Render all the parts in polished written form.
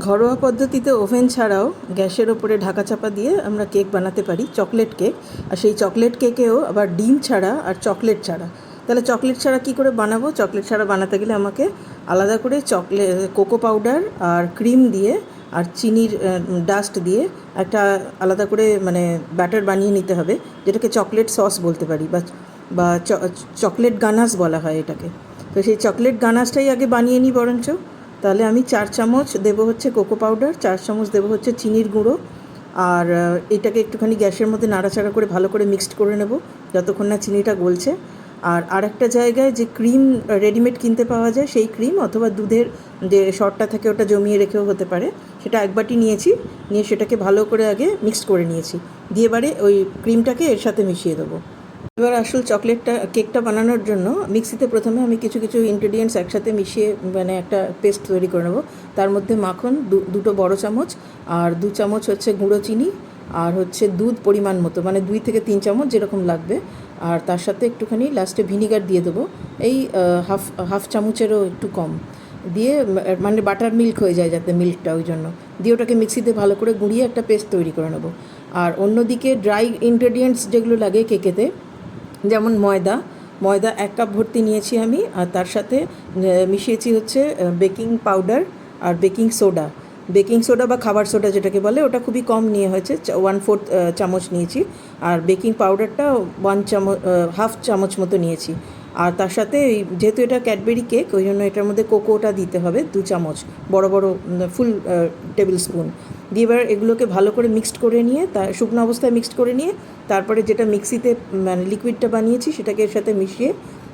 ঘরোয়া পদ্ধতিতে ওভেন ছাড়াও গ্যাসের ওপরে ঢাকা চাপা দিয়ে আমরা কেক বানাতে পারি, চকলেট কেক। আর সেই চকলেট কেকেও আবার ডিম ছাড়া আর চকলেট ছাড়া। তাহলে চকলেট ছাড়া কী করে বানাবো? চকলেট ছাড়া বানাতে গেলে আমাকে আলাদা করে কোকো পাউডার আর ক্রিম দিয়ে আর চিনির ডাস্ট দিয়ে একটা আলাদা করে ব্যাটার বানিয়ে নিতে হবে, যেটাকে চকলেট সস বলতে পারি, বা চকলেট গানাশ বলা হয় এটাকে। তো সেই চকলেট গানাশটাই আগে বানিয়ে নিই বরঞ্চ। তাহলে আমি 4 চামচ দেবো হচ্ছে কোকো পাউডার, 4 চামচ দেবো হচ্ছে চিনির গুঁড়ো, আর এটাকে একটুখানি গ্যাসের মধ্যে নাড়াচাড়া করে ভালো করে মিক্সড করে নেব যতক্ষণ না চিনিটা গলছে। আর একটা জায়গায় যে ক্রিম রেডিমেড কিনতে পাওয়া যায়, সেই ক্রিম অথবা দুধের যে শর্টটা থাকে ওটা জমিয়ে রেখেও হতে পারে, সেটা এক বাটি নিয়েছি, নিয়ে সেটাকে ভালো করে আগে মিক্সড করে নিয়েছি, দিয়ে এবারে ওই ক্রিমটাকে এর সাথে মিশিয়ে দেবো। এবার আসল কেকটা বানানোর জন্য মিক্সিতে প্রথমে আমি কিছু কিছু ইনগ্রেডিয়েন্টস একসাথে মিশিয়ে একটা পেস্ট তৈরি করে নেবো। তার মধ্যে মাখন দুটো বড় চামচ, আর 2 চামচ হচ্ছে গুঁড়ো চিনি, আর হচ্ছে দুধ পরিমাণ মতো, 2 থেকে 3 চামচ যেরকম লাগবে। আর তার সাথে একটুখানি লাস্টে ভিনিগার দিয়ে দেবো, এই হাফ চামচেরও একটু কম দিয়ে, বাটার মিল্ক হয়ে যায় যাতে মিল্কটা, ওই জন্য দিয়ে ওটাকে মিক্সিতে ভালো করে গুঁড়িয়ে একটা পেস্ট তৈরি করে নেবো। আর অন্যদিকে ড্রাই ইনগ্রেডিয়েন্টস যেগুলো লাগে কেকেতে, যেমন ময়দা 1 কাপ ভর্তি নিয়েছি আমি, আর তার সাথে মিশিয়েছি হচ্ছে বেকিং পাউডার আর বেকিং সোডা বা খাবার সোডা যেটাকে বলে, ওটা খুবই কম নিয়ে হয়েছে, 1/4 চামচ নিয়েছি। আর বেকিং পাউডারটা 1/2 চামচ মতো নিয়েছি। আর তার সাথে যেহেতু এটা ক্যাডবেরি কেক, ওই জন্য এটার মধ্যে কোকোটা দিতে হবে 2 চামচ, বড় ফুল টেবিল স্পুন দিয়ে। এবার এগুলোকে ভালো করে মিক্সড করে নিয়ে, শুকনো অবস্থায় মিক্সড করে নিয়ে, তারপরে যেটা মিক্সিতে লিকুইডটা বানিয়েছি সেটাকে এর সাথে মিশিয়ে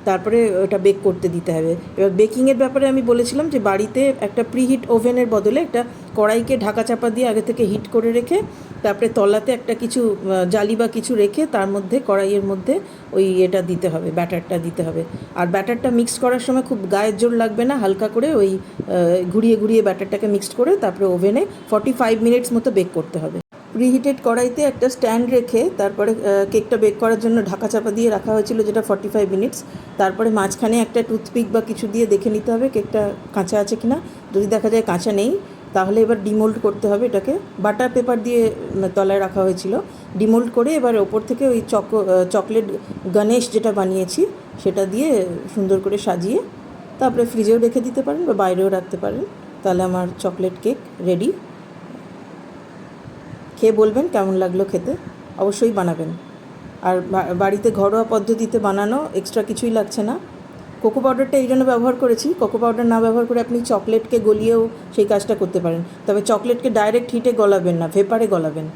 তারপরে ওটা বেক করতে দিতে হবে। এবার বেকিংয়ের ব্যাপারে আমি বলেছিলাম যে বাড়িতে একটা প্রিহিট ওভেনের বদলে একটা কড়াইকে ঢাকা চাপা দিয়ে আগে থেকে হিট করে রেখে, তারপরে তলাতে একটা কিছু জালি বা কিছু রেখে তার মধ্যে কড়াইয়ের মধ্যে ওই এটা দিতে হবে, ব্যাটারটা দিতে হবে। আর ব্যাটারটা মিক্স করার সময় খুব গায়ের জোর লাগবে না, হালকা করে ওই ঘুরিয়ে ব্যাটারটাকে মিক্সড করে তারপরে ওভেনে 45 মিনিটস মতো বেক করতে হবে। প্রিহিটেড কড়াইতে একটা স্ট্যান্ড রেখে তারপরে কেকটা বেক করার জন্য ঢাকা চাপা দিয়ে রাখা হয়েছিল, যেটা 45 মিনিটস। তারপরে মাঝখানে একটা টুথপিক বা কিছু দিয়ে দেখে নিতে হবে কেকটা কাঁচা আছে কিনা। যদি দেখা যায় কাঁচা নেই, তাহলে এবার ডিমোল্ড করতে হবে এটাকে। বাটার পেপার দিয়ে তলায় রাখা হয়েছিল, ডিমোল্ড করে এবার ওপর থেকে ওই চকলেট গণেশ যেটা বানিয়েছি সেটা দিয়ে সুন্দর করে সাজিয়ে তারপরে ফ্রিজেও রেখে দিতে পারেন বা বাইরেও রাখতে পারেন। তাহলে আমার চকলেট কেক রেডি। খেয়ে বলবেন কেমন লাগলো খেতে, অবশ্যই বানাবেন। আর বাড়িতে ঘরোয়া পদ্ধতিতে বানানো, এক্সট্রা কিছুই লাগছে না। কোকো পাউডারটা এই জন্য ব্যবহার করেছি, কোকো পাউডার না ব্যবহার করে আপনি চকলেটকে গলিয়েও সেই কাজটা করতে পারেন, তবে চকলেটকে ডাইরেক্ট হিটে গলাবেন না, ভেপারে গলাবেন।